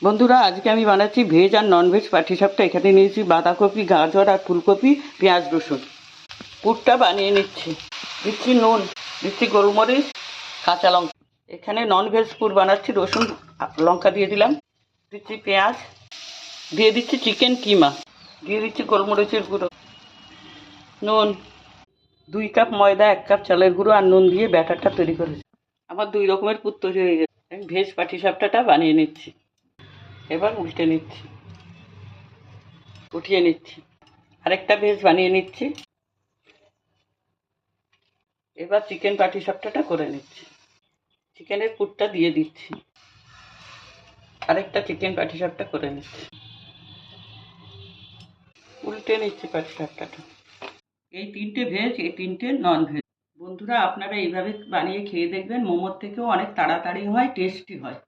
বন্ধুরা, আজকে আমি বানাচ্ছি ভেজ আর ননভেজ পাটিসাপটা। এখানে নিয়েছি বাঁধাকপি, গাজর আর ফুলকপি, পেঁয়াজ, রসুন। পুরটা বানিয়ে দিচ্ছি নুন, দিচ্ছি গোলমরিচ, কাঁচা লঙ্কা। এখানে ননভেজ পুর বানাচ্ছি। রসুন, লঙ্কা দিয়ে দিলাম, দিচ্ছি পেঁয়াজ, দিয়ে দিচ্ছি চিকেন কিমা, দিয়ে দিচ্ছি গোলমরিচের গুঁড়ো, নুন, 2 কাপ ময়দা, 1 কাপ চালের গুঁড়ো আর নুন দিয়ে ব্যাটারটা তৈরি করেছি। আমার 2 রকমের পুর তৈরি হয়ে গেছে। আমি ভেজ পাটিসাপটাটা বানিয়ে নিচ্ছি। এবার উঠিয়ে নিচ্ছি। আরেকটা ভেজ বানিয়ে নিচ্ছি। এবার চিকেন পাটিসাপটাটা করে নিচ্ছি। চিকেনের পুরটা দিয়ে দিচ্ছি। আরেকটা চিকেন পাটিসাপটা করে নিচ্ছি। উল্টে নিচ্ছি পাটিসাপটাটা। এই 3টে ভেজ, এই 3টে নন ভেজ। বন্ধুরা, আপনারা এইভাবে বানিয়ে খেয়ে দেখবেন। মোমোর থেকেও অনেক তাড়াতাড়ি হয়, টেস্টি হয়।